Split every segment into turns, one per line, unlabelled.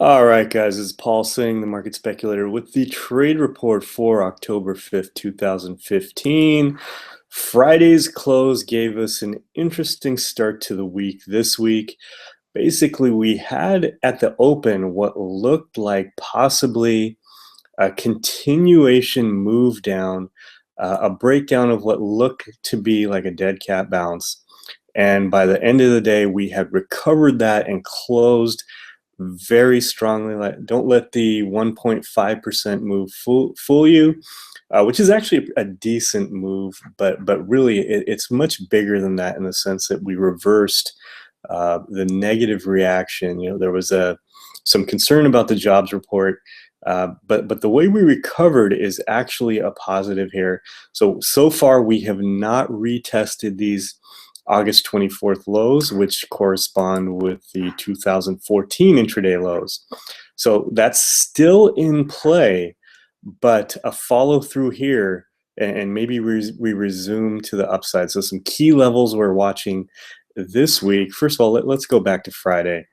All right, guys, it's Paul Singh, the market speculator, with the trade report for October 5th, 2015. Friday's close gave us an interesting start to the week this week. Basically, we had at the open what looked like possibly a continuation move down, a breakdown of what looked to be like a dead cat bounce. And by the end of the day, we had recovered that and closed very strongly. Don't let the 1.5% move fool you, which is actually a decent move, but really it's much bigger than that in the sense that we reversed the negative reaction. There was some concern about the jobs report, but the way we recovered is actually a positive here. So far we have not retested these August 24th lows, which correspond with the 2014 intraday lows. So that's still in play, but a follow through here, and maybe we resume to the upside. So some key levels we're watching this week. First of all, let's go back to Friday.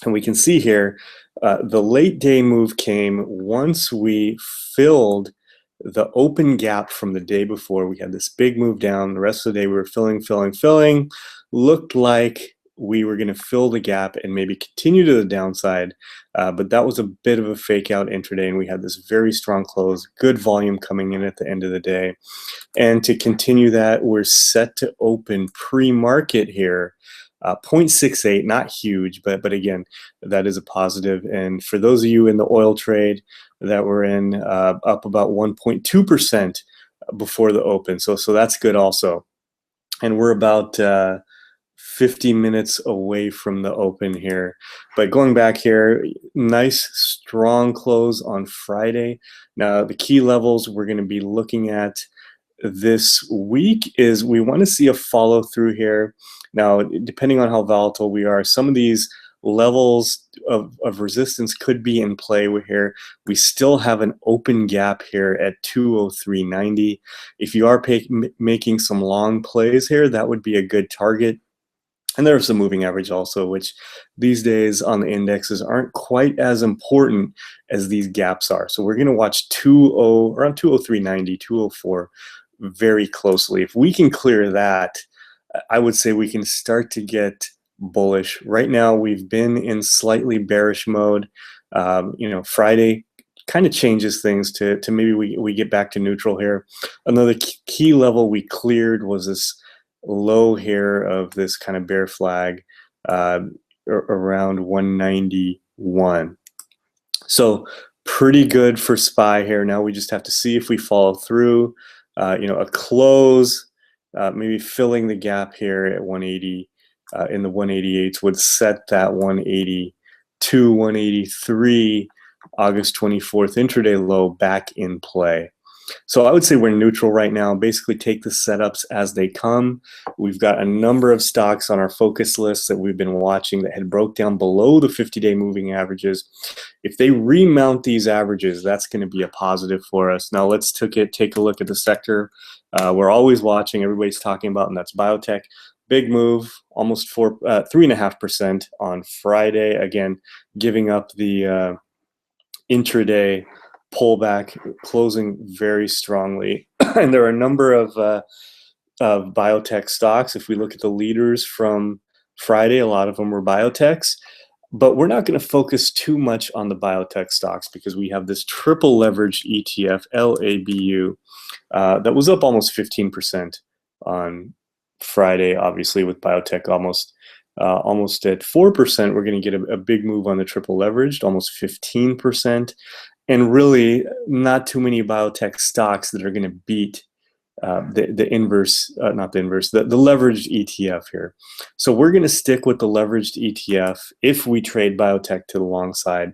And we can see here, the late day move came once we filled the open gap from the day before. We had this big move down. The rest of the day we were filling. Looked like we were going to fill the gap and maybe continue to the downside, but that was a bit of a fake out intraday, and we had this very strong close, good volume coming in at the end of the day. And to continue that, we're set to open pre-market here. 0.68, not huge, but again, that is a positive. And for those of you in the oil trade that were in, up about 1.2% before the open. So that's good also. And we're about 50 minutes away from the open here. But going back here, nice strong close on Friday. Now the key levels we're going to be looking at this week is we want to see a follow through here. Now, depending on how volatile we are, some of these levels of resistance could be in play here. We still have an open gap here at 203.90. If you are making some long plays here, that would be a good target. And there's the moving average also, which these days on the indexes aren't quite as important as these gaps are. So we're going to watch around 203.90, 204 very closely. If we can clear that, I would say we can start to get bullish. Right now, we've been in slightly bearish mode. Friday kind of changes things to maybe we get back to neutral here. Another key level we cleared was this low here of this kind of bear flag around 191. So pretty good for SPY here. Now we just have to see if we follow through. A close, maybe filling the gap here at 180 in the 188s would set that 182, 183 August 24th intraday low back in play. So I would say we're neutral right now. Basically take the setups as they come. We've got a number of stocks on our focus list that we've been watching that had broke down below the 50-day moving averages. If they remount these averages, that's going to be a positive for us. Now let's take a look at the sector we're always watching, everybody's talking about, and that's biotech. Big move, almost 3.5% on Friday. Again, giving up the intraday pullback, closing very strongly. And there are a number of biotech stocks. If we look at the leaders from Friday, a lot of them were biotechs. But we're not going to focus too much on the biotech stocks because we have this triple leveraged ETF, LABU, that was up almost 15% on Friday, obviously, with biotech almost at 4%. We're going to get a big move on the triple leveraged, almost 15%. And really not too many biotech stocks that are going to beat the inverse, not the inverse, the leveraged ETF here. So we're going to stick with the leveraged ETF if we trade biotech to the long side,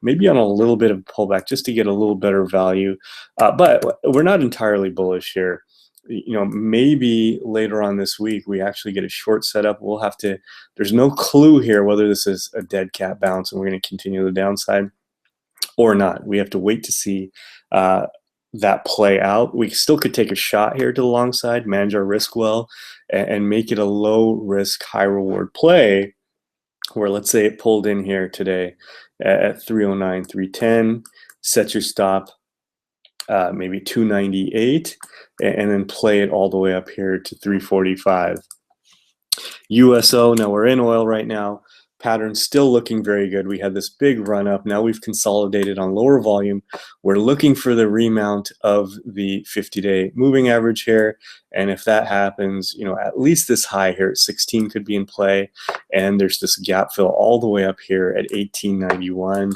maybe on a little bit of pullback just to get a little better value. But we're not entirely bullish here. Maybe later on this week we actually get a short setup. We'll have to, there's no clue here whether this is a dead cat bounce and we're going to continue the downside or not. We have to wait to see that play out. We still could take a shot here to the long side, manage our risk well, and make it a low risk, high reward play where let's say it pulled in here today at 309, 310, set your stop maybe 298, and then play it all the way up here to 345. USO, now we're in oil right now. Pattern still looking very good. We had this big run up. Now we've consolidated on lower volume. We're looking for the remount of the 50-day moving average here. And if that happens, at least this high here at 16 could be in play. And there's this gap fill all the way up here at 1891.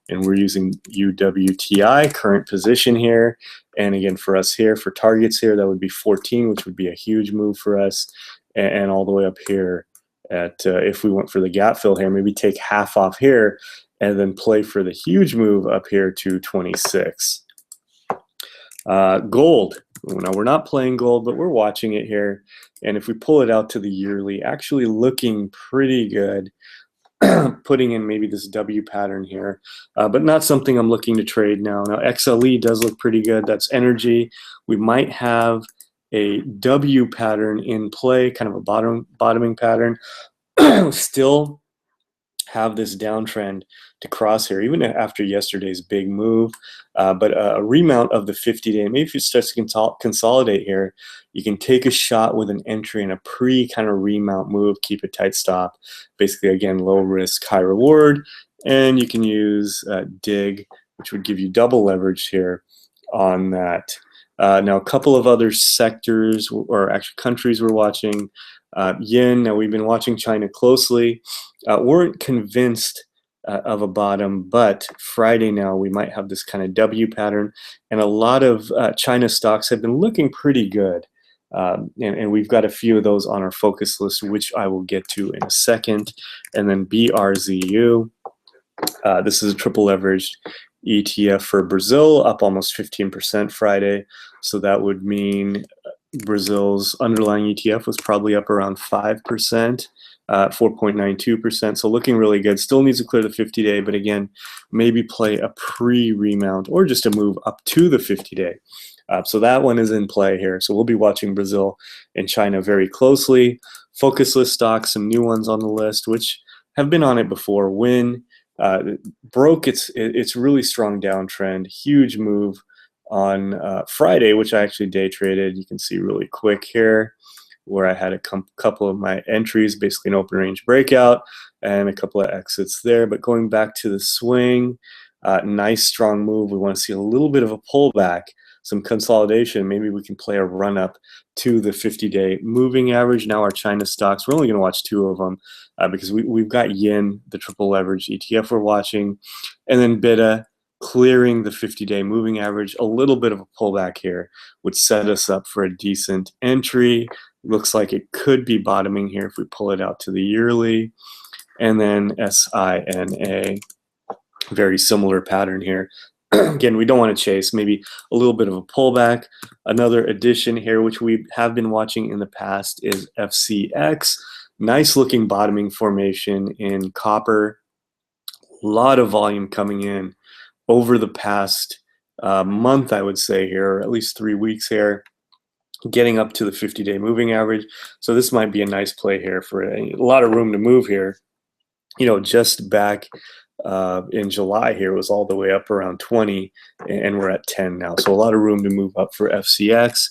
And we're using UWTI, current position here. And again, for us here, for targets here, that would be 14, which would be a huge move for us. And all the way up here at if we went for the gap fill here, maybe take half off here and then play for the huge move up here to 26. Gold. Now we're not playing gold, but we're watching it here. And if we pull it out to the yearly, actually looking pretty good. Putting in maybe this W pattern here, but not something I'm looking to trade now. Now XLE does look pretty good. That's energy. We might have a W pattern in play, kind of a bottoming pattern. Still have this downtrend to cross here, even after yesterday's big move. But a remount of the 50-day, maybe if it starts to consolidate here, you can take a shot with an entry in a pre kind of remount move, keep a tight stop. Basically, again, low risk, high reward. And you can use dig, which would give you double leverage here on that. Now, a couple of other sectors or actually countries we're watching. Yen, now we've been watching China closely. Weren't convinced of a bottom, but Friday now we might have this kind of W pattern, and a lot of China stocks have been looking pretty good. And we've got a few of those on our focus list, which I will get to in a second. And then BRZU. This is a triple leveraged ETF for Brazil, up almost 15% Friday. So that would mean Brazil's underlying ETF was probably up around 5%, 4.92%. So looking really good. Still needs to clear the 50-day, but again, maybe play a pre-remount or just a move up to the 50-day. So that one is in play here. So we'll be watching Brazil and China very closely. Focus list stocks, some new ones on the list, which have been on it before. Win broke its really strong downtrend, huge move on Friday, which I actually day traded. You can see really quick here where I had a couple of my entries, basically an open range breakout and a couple of exits there. But going back to the swing, nice strong move. We want to see a little bit of a pullback, some consolidation. Maybe we can play a run up to the 50-day moving average. Now our China stocks, we're only going to watch two of them because we've got Yen, the triple leverage ETF we're watching, and then BITA clearing the 50-day moving average. A little bit of a pullback here would set us up for a decent entry. Looks like it could be bottoming here if we pull it out to the yearly. And then SINA, very similar pattern here. Again, we don't want to chase, maybe a little bit of a pullback. Another addition here, which we have been watching in the past, is FCX. Nice looking bottoming formation in copper. A lot of volume coming in over the past month, I would say here, or at least 3 weeks here, getting up to the 50-day moving average. So this might be a nice play here for a lot of room to move here. Just back in July here was all the way up around 20, and we're at 10 now. So a lot of room to move up for FCX.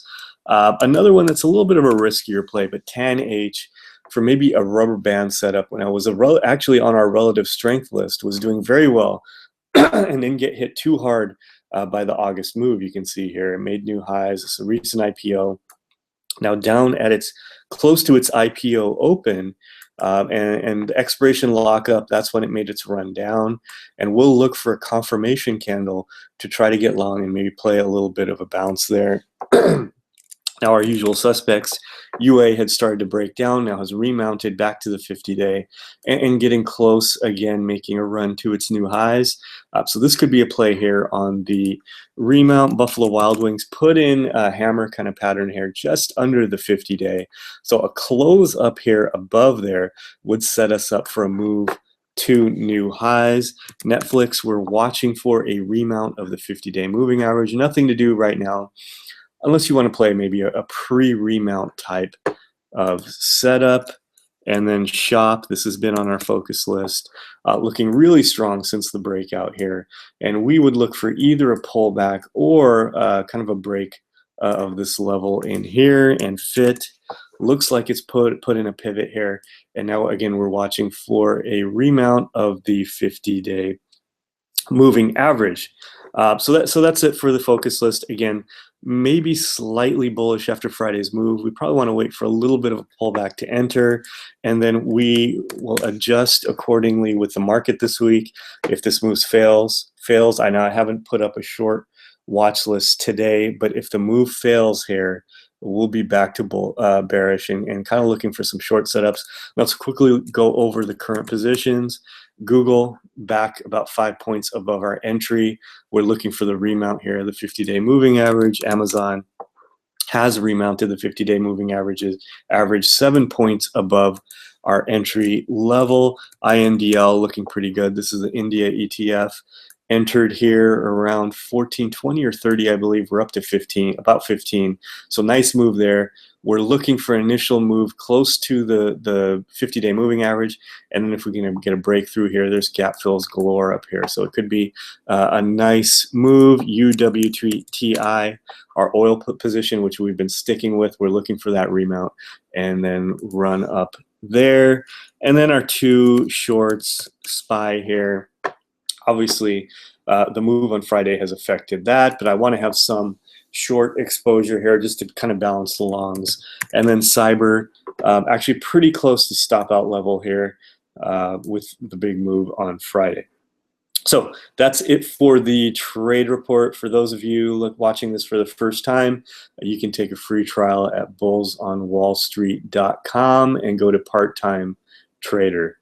Another one that's a little bit of a riskier play, but TAN-H for maybe a rubber band setup when I was actually on our relative strength list, was doing very well and didn't get hit too hard by the August move. You can see here it made new highs. It's a recent IPO. Now down at its close to its IPO open, and expiration lockup, that's when it made its run down. And we'll look for a confirmation candle to try to get long and maybe play a little bit of a bounce there. Now our usual suspects, UA had started to break down, now has remounted back to the 50-day and getting close again, making a run to its new highs. So this could be a play here on the remount. Buffalo Wild Wings put in a hammer kind of pattern here just under the 50-day. So a close up here above there would set us up for a move to new highs. Netflix, we're watching for a remount of the 50-day moving average. Nothing to do right now, unless you want to play maybe a pre-remount type of setup. And then SHOP, this has been on our focus list, looking really strong since the breakout here. And we would look for either a pullback or kind of a break of this level in here. And FIT looks like it's put in a pivot here. And now again, we're watching for a remount of the 50-day moving average. So that's it for the focus list. Again, maybe slightly bullish after Friday's move. We probably want to wait for a little bit of a pullback to enter, and then we will adjust accordingly with the market this week. If this move fails. I know I haven't put up a short watch list today, but if the move fails here, we'll be back to bearish and kind of looking for some short setups. Let's quickly go over the current positions. Google back about 5 points above our entry. We're looking for the remount here, the 50-day moving average. Amazon has remounted the 50-day moving averages, average 7 points above our entry level. INDL looking pretty good. This is the India ETF. Entered here around 14.20 or 30, I believe. We're up to 15, about 15. So nice move there. We're looking for an initial move close to the 50-day moving average. And then if we can get a breakthrough here, there's gap fills galore up here. So it could be a nice move. UWTI, our oil position, which we've been sticking with. We're looking for that remount and then run up there. And then our two shorts, SPY here. Obviously, the move on Friday has affected that, but I want to have some short exposure here just to kind of balance the longs. And then cyber, actually pretty close to stop out level here with the big move on Friday. So that's it for the trade report. For those of you watching this for the first time, you can take a free trial at bullsonwallstreet.com and go to part-time trader.